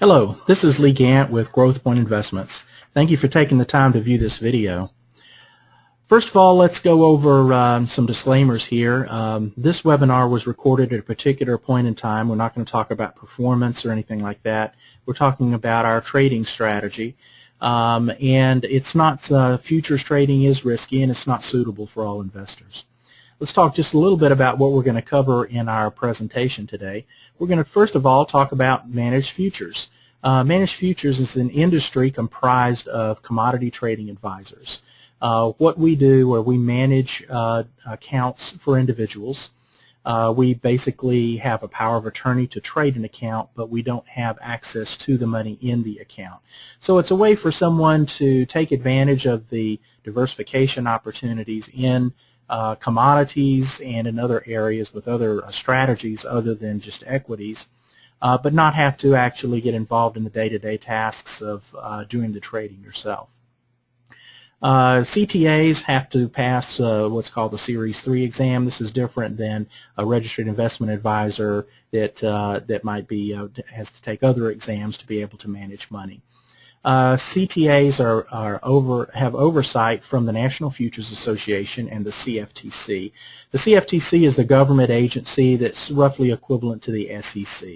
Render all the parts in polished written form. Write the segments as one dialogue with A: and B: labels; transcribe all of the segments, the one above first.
A: Hello, this is Lee Gantt with GrowthPoint Investments. Thank you for taking the time to view this video. First of all, let's go over some disclaimers here. This webinar was recorded at a particular point in time. We're not going to talk about performance or anything like that. We're talking about our trading strategy. And it's not, futures trading is risky and it's not suitable for all investors. Let's talk just a little bit about what we're going to cover in our presentation today. We're going to first of all talk about managed futures. Managed futures is an industry comprised of commodity trading advisors. What we do, or we manage accounts for individuals. We basically have a power of attorney to trade an account, but we don't have access to the money in the account. So it's a way for someone to take advantage of the diversification opportunities in commodities and in other areas with other strategies other than just equities, but not have to actually get involved in the day-to-day tasks of doing the trading yourself. CTAs have to pass what's called the Series 3 exam. This is different than a registered investment advisor that might be has to take other exams to be able to manage money. CTAs have oversight from the National Futures Association and the CFTC. The CFTC is the government agency that's roughly equivalent to the SEC.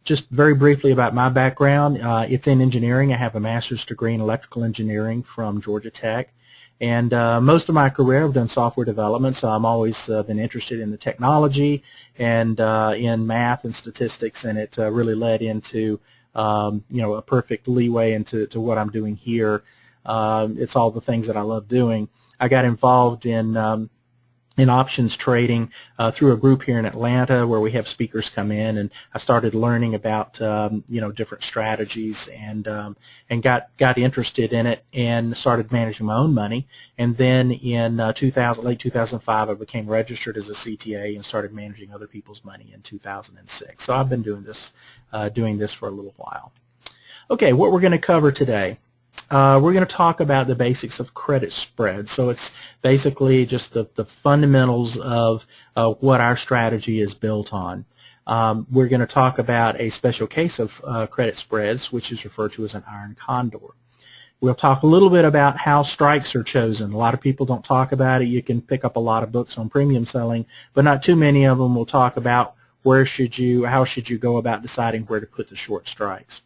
A: Just very briefly about my background, it's in engineering. I have a master's degree in electrical engineering from Georgia Tech. And most of my career I've done software development, so I'm always been interested in the technology and in math and statistics, and it really led into a perfect leeway into what I'm doing here. It's all the things that I love doing. I got involved in options trading through a group here in Atlanta where we have speakers come in, and I started learning about different strategies and got interested in it and started managing my own money. And then in late 2005, I became registered as a CTA and started managing other people's money in 2006. So I've been doing this for a little while. Okay, what we're going to cover today. We're going to talk about the basics of credit spread. So it's basically just the fundamentals of what our strategy is built on. We're going to talk about a special case of credit spreads, which is referred to as an iron condor. We'll talk a little bit about how strikes are chosen. A lot of people don't talk about it. You can pick up a lot of books on premium selling, but not too many of them will talk about how should you go about deciding where to put the short strikes.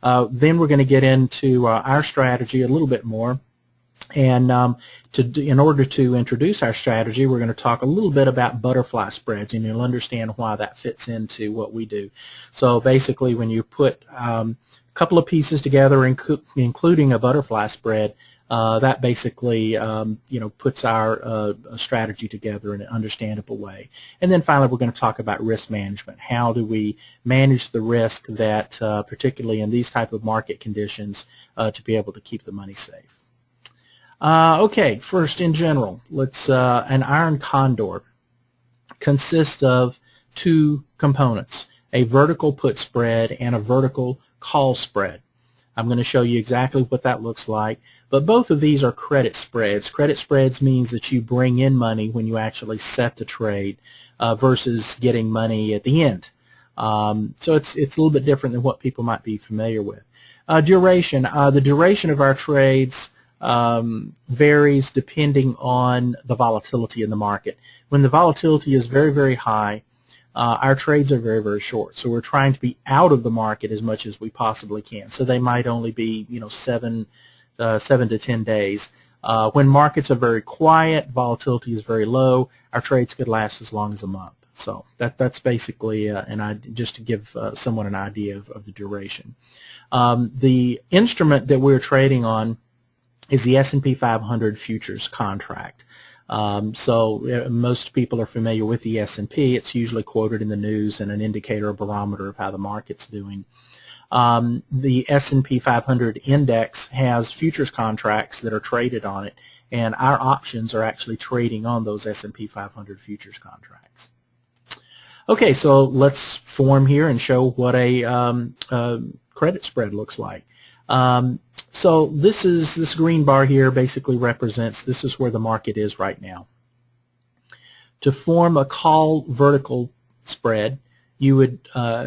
A: Then we're going to get into our strategy a little bit more, and in order to introduce our strategy, we're going to talk a little bit about butterfly spreads, and you'll understand why that fits into what we do. So basically, when you put a couple of pieces together, including a butterfly spread, that basically puts our strategy together in an understandable way. And then finally, we're going to talk about risk management. How do we manage the risk that, particularly in these type of market conditions, to be able to keep the money safe? Okay, first in general, an iron condor consists of two components: a vertical put spread and a vertical call spread. I'm going to show you exactly what that looks like. But both of these are credit spreads. Credit spreads means that you bring in money when you actually set the trade versus getting money at the end. So it's a little bit different than what people might be familiar with. Duration. The duration of our trades varies depending on the volatility in the market. When the volatility is very, very high, our trades are very, very short. So we're trying to be out of the market as much as we possibly can. So they might only be 7 to 10 days. When markets are very quiet, volatility is very low, our trades could last as long as a month. So that's basically just to give someone an idea of the duration. The instrument that we're trading is the S&P 500 futures contract. So most people are familiar with the S&P. It's usually quoted in the news and an indicator or barometer of how the market's doing. The S&P 500 index has futures contracts that are traded on it, and our options are actually trading on those S&P 500 futures contracts. Okay, so let's form here and show what a credit spread looks like. So this green bar here basically represents this is where the market is right now. To form a call vertical spread, you would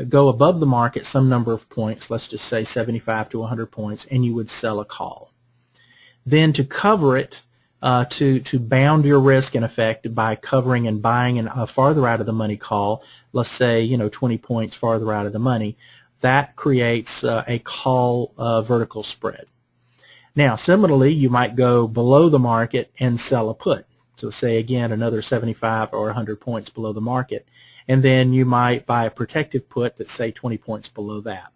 A: go above the market some number of points, let's just say 75 to 100 points, and you would sell a call. Then to cover it, to bound your risk in effect by covering and buying a farther out of the money call, let's say 20 points farther out of the money, that creates a call vertical spread. Now similarly, you might go below the market and sell a put. So say again another 75 or 100 points below the market, and then you might buy a protective put that's say 20 points below that.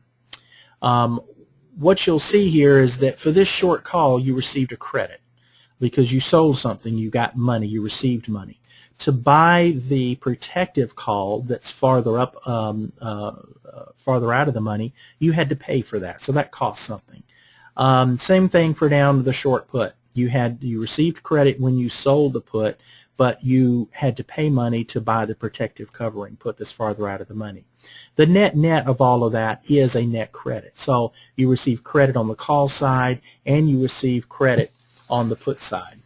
A: What you'll see here is that for this short call you received a credit because you sold something, you got money, you received money. To buy the protective call that's farther up, farther out of the money, you had to pay for that, so that cost something. Same thing for down the short put. You received credit when you sold the put, but you had to pay money to buy the protective covering put that's farther out of the money. The net of all of that is a net credit. So you receive credit on the call side and you receive credit on the put side.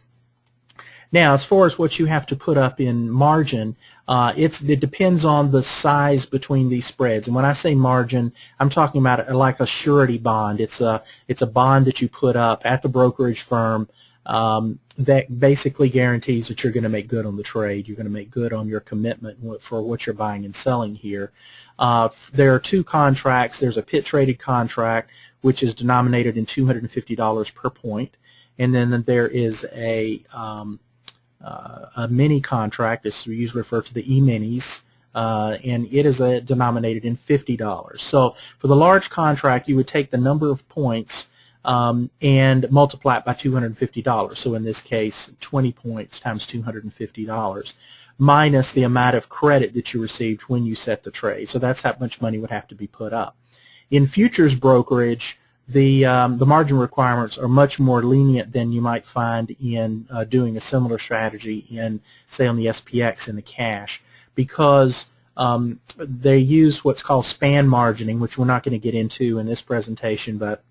A: Now, as far as what you have to put up in margin, it depends on the size between these spreads. And when I say margin, I'm talking about it like a surety bond. It's a bond that you put up at the brokerage firm that basically guarantees that you're going to make good on the trade. You're going to make good on your commitment for what you're buying and selling here. There are two contracts. There's a pit traded contract, which is denominated in $250 per point, and then there is a mini contract. It's usually referred to the E-minis, and it is denominated in $50. So for the large contract, you would take the number of points and multiply it by $250. So in this case, 20 points times $250 minus the amount of credit that you received when you set the trade. So that's how much money would have to be put up. In futures brokerage, the margin requirements are much more lenient than you might find in doing a similar strategy in, say, on the SPX and the cash, because they use what's called span margining, which we're not going to get into in this presentation, but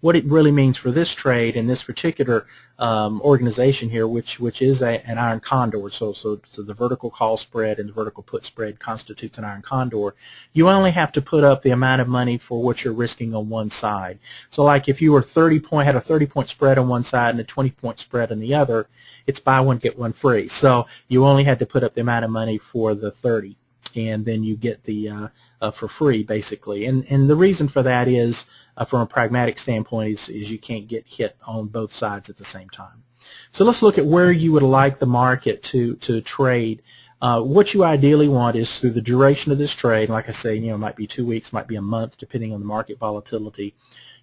A: what it really means for this trade and this particular organization here, which is an iron condor, so the vertical call spread and the vertical put spread constitutes an iron condor, you only have to put up the amount of money for what you're risking on one side. So like if you were had a 30-point spread on one side and a 20-point spread on the other, it's buy one get one free. So you only had to put up the amount of money for the 30, and then you get the for free basically. And the reason for that is, from a pragmatic standpoint, is you can't get hit on both sides at the same time. So let's look at where you would like the market to trade. What you ideally want is through the duration of this trade, like I say, it might be 2 weeks, might be a month, depending on the market volatility.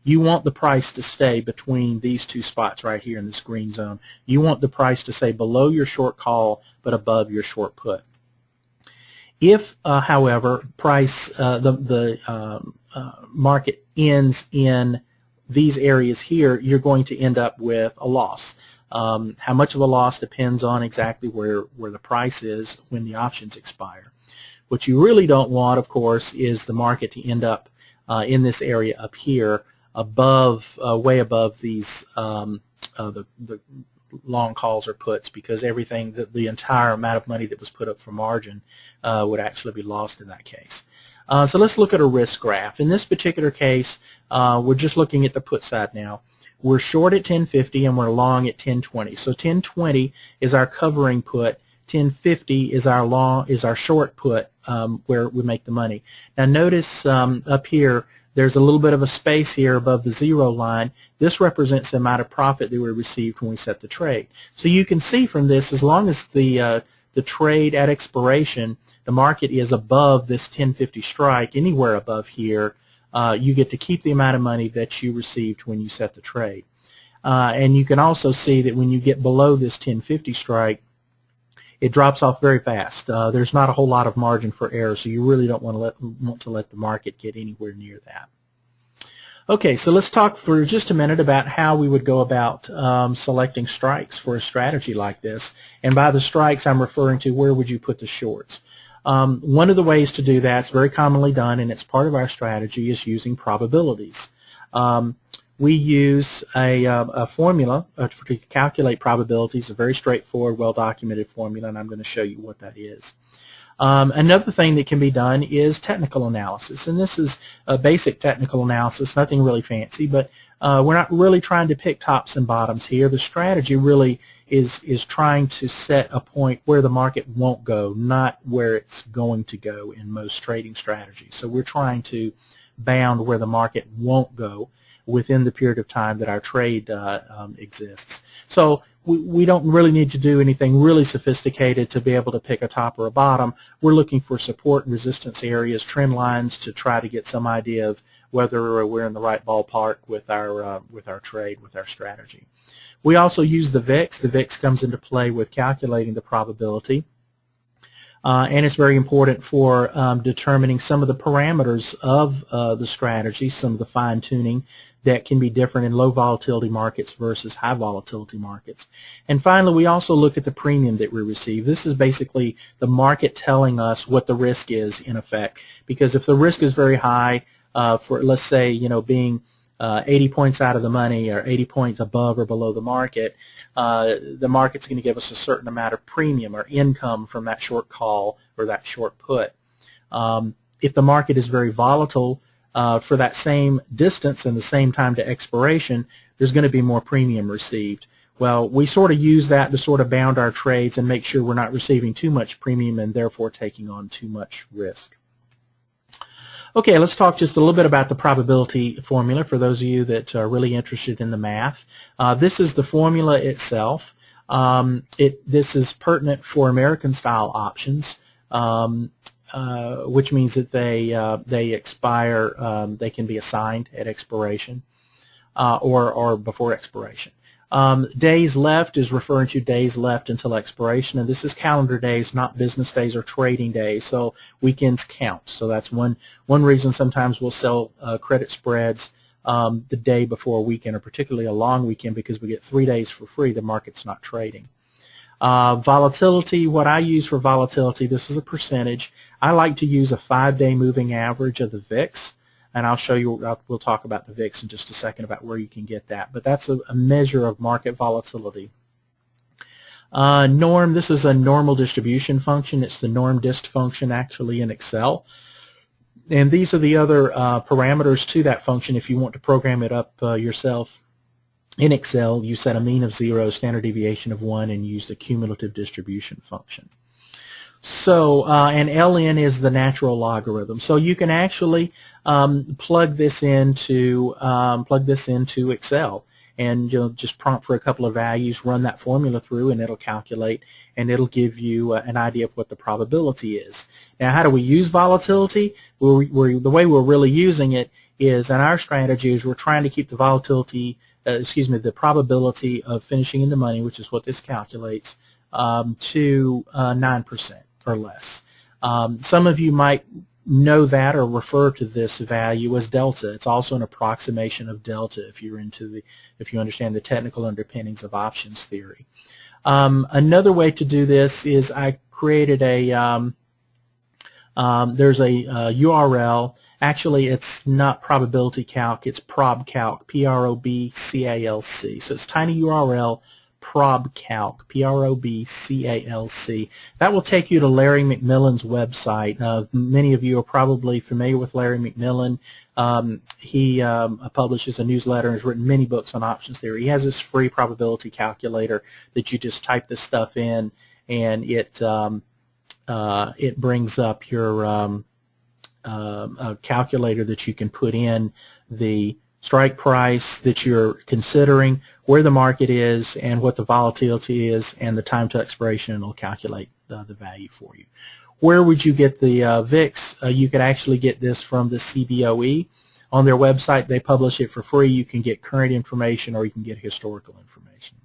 A: You want the price to stay between these two spots right here in this green zone. You want the price to stay below your short call but above your short put. If, however, market ends in these areas here, you're going to end up with a loss. How much of a loss depends on exactly where the price is when the options expire. What you really don't want, of course, is the market to end up in this area up here, above, way above these the long calls or puts, because everything, the entire amount of money that was put up for margin would actually be lost in that case. So let's look at a risk graph. In this particular case, we're just looking at the put side now. We're short at 1050 and we're long at 1020. So 1020 is our covering put. 1050 is our short put, where we make the money. Now notice up here there's a little bit of a space here above the zero line. This represents the amount of profit that we received when we set the trade. So you can see from this, as long as the trade at expiration, the market is above this 1050 strike, anywhere above here, you get to keep the amount of money that you received when you set the trade. And you can also see that when you get below this 1050 strike, it drops off very fast. There's not a whole lot of margin for error, so you really don't want to let the market get anywhere near that. Okay, so let's talk for just a minute about how we would go about selecting strikes for a strategy like this. And by the strikes, I'm referring to where would you put the shorts. One of the ways to do that, it's very commonly done, and it's part of our strategy, is using probabilities. We use a formula to calculate probabilities, a very straightforward, well-documented formula, and I'm going to show you what that is. Another thing that can be done is technical analysis, and this is a basic technical analysis, nothing really fancy, but we're not really trying to pick tops and bottoms here. The strategy really is trying to set a point where the market won't go, not where it's going to go in most trading strategies. So we're trying to bound where the market won't go within the period of time that our trade exists. So we don't really need to do anything really sophisticated to be able to pick a top or a bottom. We're looking for support and resistance areas, trend lines, to try to get some idea of whether we're in the right ballpark with our trade, with our strategy. We also use the VIX. The VIX comes into play with calculating the probability. And it's very important for determining some of the parameters of the strategy, some of the fine-tuning that can be different in low volatility markets versus high volatility markets. And finally, we also look at the premium that we receive. This is basically the market telling us what the risk is in effect, because if the risk is very high, for let's say, being 80 points out of the money or 80 points above or below the market's going to give us a certain amount of premium or income from that short call or that short put. If the market is very volatile, for that same distance and the same time to expiration, there's going to be more premium received. Well, we sort of use that to sort of bound our trades and make sure we're not receiving too much premium and therefore taking on too much risk. Okay, let's talk just a little bit about the probability formula for those of you that are really interested in the math. This is the formula itself. This is pertinent for American-style options, which means that they expire, they can be assigned at expiration or before expiration. Days left is referring to days left until expiration, and this is calendar days, not business days or trading days, so weekends count. So that's one reason sometimes we'll sell credit spreads the day before a weekend, or particularly a long weekend, because we get 3 days for free. The market's not trading. Volatility, what I use for volatility, this is a percentage. I like to use a 5-day moving average of the VIX. And I'll show you, we'll talk about the VIX in just a second about where you can get that. But that's a measure of market volatility. Norm, this is a normal distribution function. It's the norm dist function actually in Excel. And these are the other parameters to that function. If you want to program it up yourself in Excel, you set a mean of 0, standard deviation of 1, and use the cumulative distribution function. So, and ln is the natural logarithm. So you can actually plug this into Excel, and you'll just prompt for a couple of values, run that formula through, and it'll calculate, and it'll give you an idea of what the probability is. Now, how do we use volatility? The way we're really using it is, in our strategy, is we're trying to keep the volatility, the probability of finishing in the money, which is what this calculates, to 9% or less. Some of you might know that or refer to this value as delta. It's also an approximation of delta if you understand the technical underpinnings of options theory. Another way to do this is I created there's a URL. Actually, it's not probability calc, it's probcalc, P-R-O-B-C-A-L-C. So it's tiny URL, probcalc, P-R-O-B-C-A-L-C. That will take you to Larry McMillan's website. Many of you are probably familiar with Larry McMillan. He publishes a newsletter and has written many books on options theory. He has this free probability calculator that you just type this stuff in, and it brings up your a calculator that you can put in the strike price that you're considering, where the market is, and what the volatility is, and the time to expiration, and it'll calculate the value for you. Where would you get the VIX? You could actually get this from the CBOE. On their website, they publish it for free. You can get current information, or you can get historical information.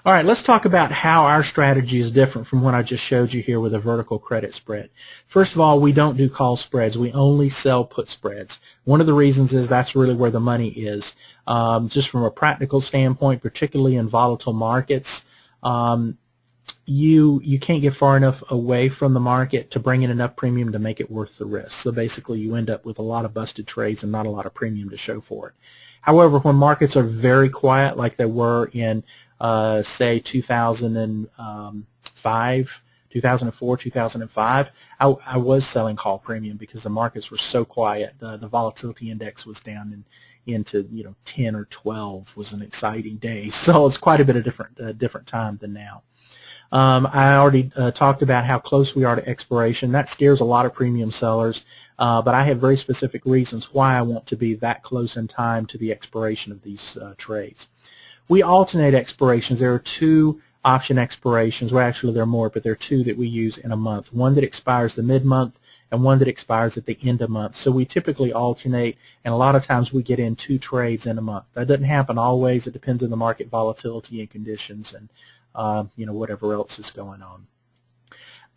A: All right, let's talk about how our strategy is different from what I just showed you here with a vertical credit spread. First of all, we don't do call spreads. We only sell put spreads. One of the reasons is that's really where the money is. Just from a practical standpoint, particularly in volatile markets, you can't get far enough away from the market to bring in enough premium to make it worth the risk. So basically, you end up with a lot of busted trades and not a lot of premium to show for it. However, when markets are very quiet, like they were in say 2005 2004, 2005, I was selling call premium because the markets were so quiet. The volatility index was down into 10 or 12 was an exciting day. So it's quite a bit of different time than now. I already talked about how close we are to expiration. That scares a lot of premium sellers, but I have very specific reasons why I want to be that close in time to the expiration of these trades. We alternate expirations. There are two option expirations. Well, actually there are more, but there are two that we use in a month. One that expires the mid-month and one that expires at the end of month. So we typically alternate, and a lot of times we get in 2 trades in a month. That doesn't happen always. It depends on the market volatility and conditions and whatever else is going on.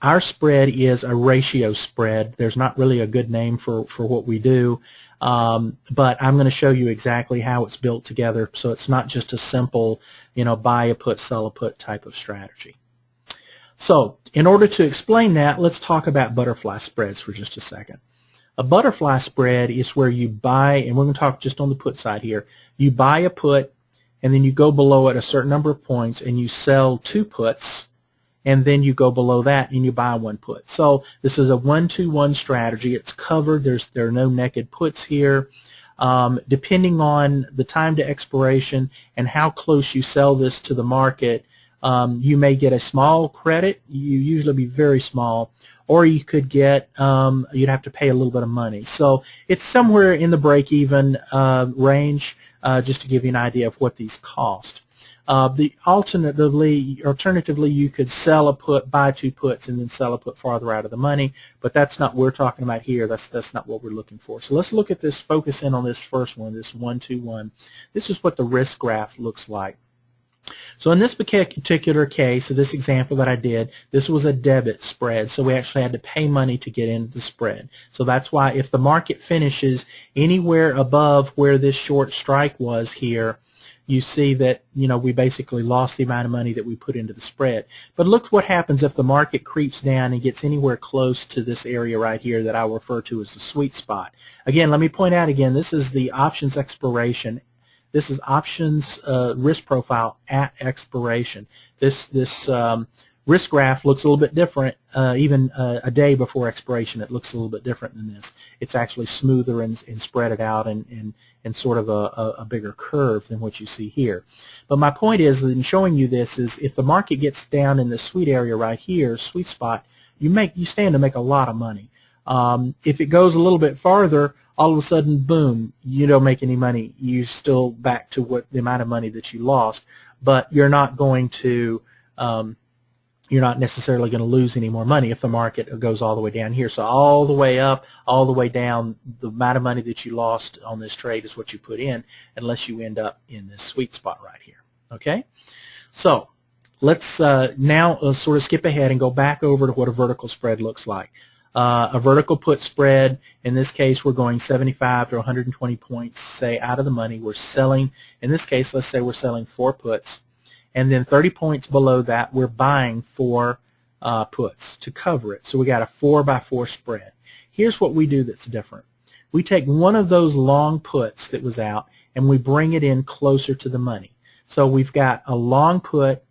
A: Our spread is a ratio spread. There's not really a good name for what we do, but I'm going to show you exactly how it's built together, so it's not just a simple, buy a put, sell a put type of strategy. So in order to explain that, let's talk about butterfly spreads for just a second. A butterfly spread is where you buy, and we're going to talk just on the put side here, you buy a put and then you go below it a certain number of points and you sell 2 puts, and then you go below that and you buy 1 put. So this is a 1-2-1 strategy. It's covered. There are no naked puts here. Depending on the time to expiration and how close you sell this to the market, you may get a small credit. You usually be very small, or you could get you'd have to pay a little bit of money. So it's somewhere in the break-even range, just to give you an idea of what these cost. Alternatively, you could sell a put, buy 2 puts, and then sell a put farther out of the money, but that's not what we're talking about here. That's not what we're looking for. So let's look at this, focus in on this first one, this 1-2-1. This is what the risk graph looks like. So in this particular case, so this example that I did, this was a debit spread, so we actually had to pay money to get into the spread. So that's why if the market finishes anywhere above where this short strike was here, you see that we basically lost the amount of money that we put into the spread. But look what happens if the market creeps down and gets anywhere close to this area right here that I'll refer to as the sweet spot. Again, let me point out again, this is the options expiration. This is options risk profile at expiration. This risk graph looks a little bit different. Even a day before expiration, it looks a little bit different than this. It's actually smoother and spread it out and sort of a bigger curve than what you see here. But my point is, in showing you this, is if the market gets down in the sweet area right here, sweet spot, you stand to make a lot of money. If it goes a little bit farther, all of a sudden, boom, you don't make any money. You're still back to the amount of money that you lost, but you're not going to, you're not necessarily going to lose any more money if the market goes all the way down here. So all the way up, all the way down, the amount of money that you lost on this trade is what you put in, unless you end up in this sweet spot right here. Okay? So let's now sort of skip ahead and go back over to what a vertical spread looks like. A vertical put spread, in this case we're going 75 to 120 points, say, out of the money. We're selling, in this case, let's say we're selling 4 puts, and then 30 points below that we're buying 4 puts to cover it. So we got a 4-by-4 spread. Here's what we do that's different. We take one of those long puts that was out and we bring it in closer to the money. So we've got a long put,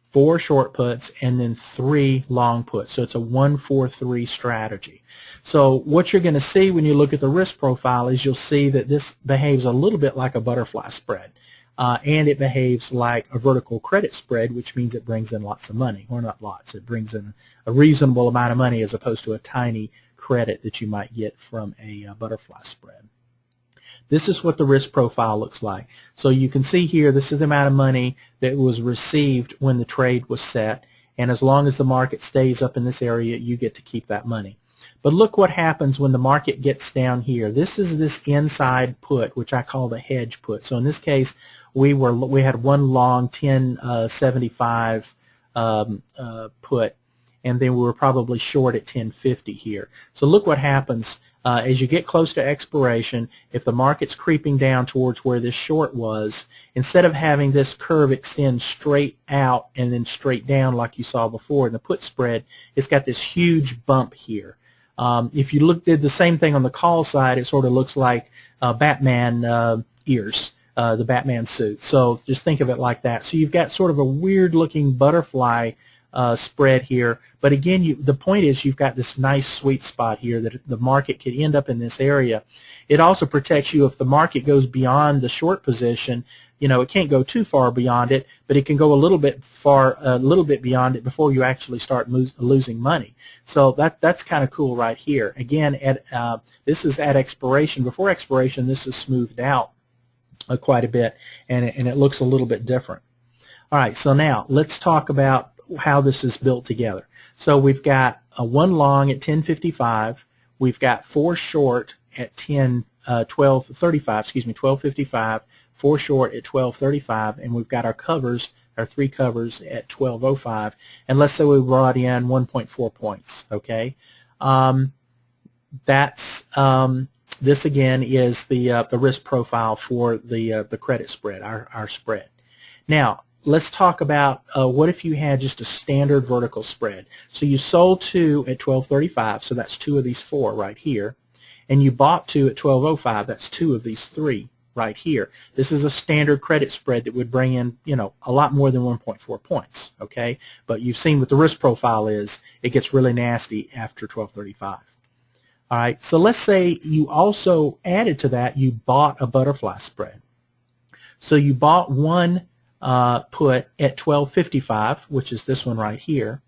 A: 4 short puts, and then 3 long puts. So it's a 1-4-3 strategy. So what you're going to see when you look at the risk profile is you'll see that this behaves a little bit like a butterfly spread. And it behaves like a vertical credit spread, which means it brings in lots of money. Or not lots, it brings in a reasonable amount of money as opposed to a tiny credit that you might get from a butterfly spread. This is what the risk profile looks like. So you can see here, this is the amount of money that was received when the trade was set, and as long as the market stays up in this area, you get to keep that money. But look what happens when the market gets down here. This is this inside put, which I call the hedge put. So in this case, we had one long 10.75 put, and then we were probably short at 10.50 here. So look what happens. As you get close to expiration, if the market's creeping down towards where this short was, instead of having this curve extend straight out and then straight down like you saw before in the put spread, it's got this huge bump here. If you did the same thing on the call side, it sort of looks like Batman ears, the Batman suit. So just think of it like that. So you've got sort of a weird looking butterfly spread here. But again, the point is you've got this nice sweet spot here that the market could end up in this area. It also protects you if the market goes beyond the short position. You know, it can't go too far beyond it, but it can go a little bit beyond it before you actually start losing money. So that's kind of cool right here. Again, this is at expiration. Before expiration, this is smoothed out quite a bit, and it looks a little bit different. All right, so now let's talk about how this is built together. So we've got a 1 long at 10.55. We've got 4 short at 12.55, 4 short at 12.35, and we've got our covers, our 3 covers at 12.05. And let's say we brought in 1.4 points. Okay, this again is the risk profile for the credit spread, our spread. Now, let's talk about what if you had just a standard vertical spread. So you sold 2 at 12.35, so that's 2 of these 4 right here, and you bought 2 at 12.05, that's 2 of these 3 right here. This is a standard credit spread that would bring in, you know, a lot more than 1.4 points, okay? But you've seen what the risk profile is. It gets really nasty after 12.35. All right, so let's say you also added to that, you bought a butterfly spread. So you bought 1 put at 12.55, which is this one right here.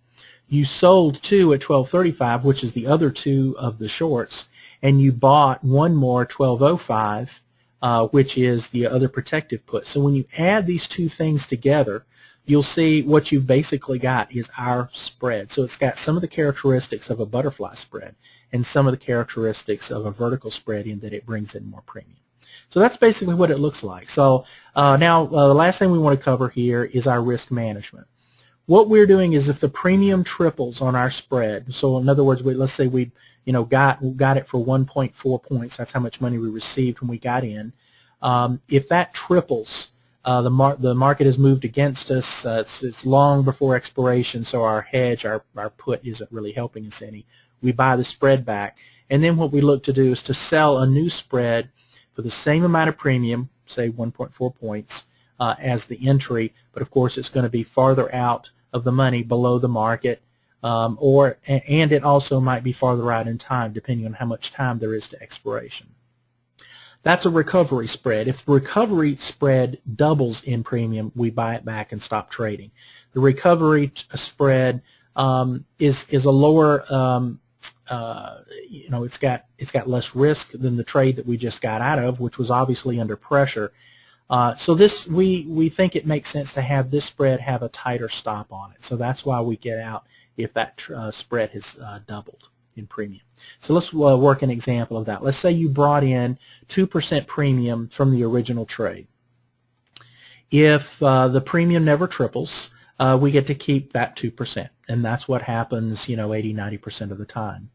A: You sold 2 at 12.35, which is the other 2 of the shorts, and you bought 1 more 12.05, which is the other protective put. So when you add these 2 things together, you'll see what you've basically got is our spread. So it's got some of the characteristics of a butterfly spread and some of the characteristics of a vertical spread in that it brings in more premium. So that's basically what it looks like. So now the last thing we want to cover here is our risk management. What we're doing is if the premium triples on our spread, so in other words, let's say we got it for 1.4 points, that's how much money we received when we got in. If that triples, the market has moved against us, it's long before expiration, so our hedge, our put isn't really helping us any. We buy the spread back, and then what we look to do is to sell a new spread for the same amount of premium, say 1.4 points, as the entry, but of course it's going to be farther out of the money below the market, and it also might be farther out in time depending on how much time there is to expiration. That's a recovery spread. If the recovery spread doubles in premium, we buy it back and stop trading. The recovery spread is a lower, it's got less risk than the trade that we just got out of, which was obviously under pressure. So this we think it makes sense to have this spread have a tighter stop on it. So that's why we get out if that spread has doubled in premium. So let's work an example of that. Let's say you brought in 2% premium from the original trade. If the premium never triples, we get to keep that 2%, and that's what happens, 80–90% of the time.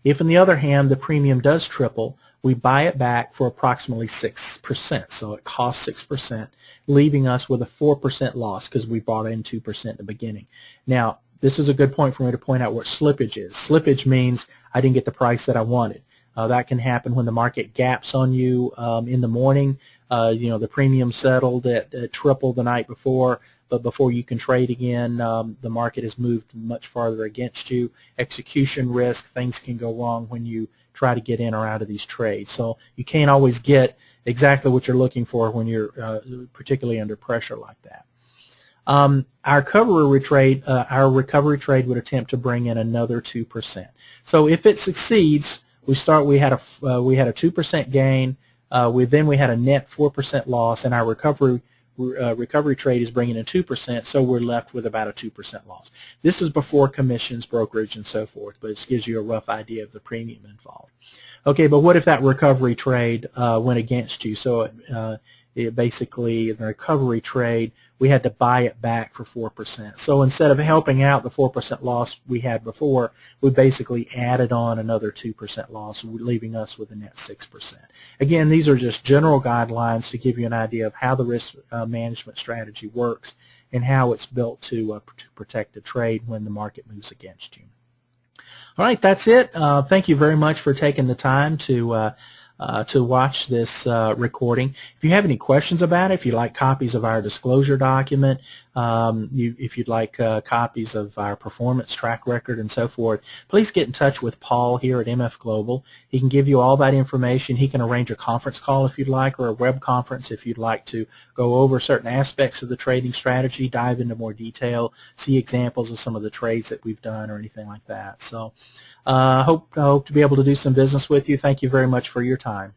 A: If, on the other hand, the premium does triple, we buy it back for approximately 6%. So it costs 6%, leaving us with a 4% loss because we brought in 2% in the beginning. Now, this is a good point for me to point out what slippage is. Slippage means I didn't get the price that I wanted. That can happen when the market gaps on you in the morning. The premium settled at triple the night before, but before you can trade again, the market has moved much farther against you. Execution risk, things can go wrong when you try to get in or out of these trades. So you can't always get exactly what you're looking for when you're particularly under pressure like that. Our recovery trade would attempt to bring in another 2%. So if it succeeds, we had a 2% gain. Then we had a net 4% loss, and our recovery trade is bringing in 2%, so we're left with about a 2% loss. This is before commissions, brokerage, and so forth, but it gives you a rough idea of the premium involved. Okay, but what if that recovery trade went against you? So it basically, in the recovery trade, we had to buy it back for 4%. So instead of helping out the 4% loss we had before, we basically added on another 2% loss, leaving us with a net 6%. Again, these are just general guidelines to give you an idea of how the risk management strategy works and how it's built to protect the trade when the market moves against you. All right, that's it. Thank you very much for taking the time to watch this recording. If you have any questions about it, if you'd like copies of our disclosure document, if you'd like copies of our performance track record and so forth, please get in touch with Paul here at MF Global. He can give you all that information. He can arrange a conference call if you'd like, or a web conference if you'd like to go over certain aspects of the trading strategy, dive into more detail, see examples of some of the trades that we've done or anything like that. So I hope to be able to do some business with you. Thank you very much for your time.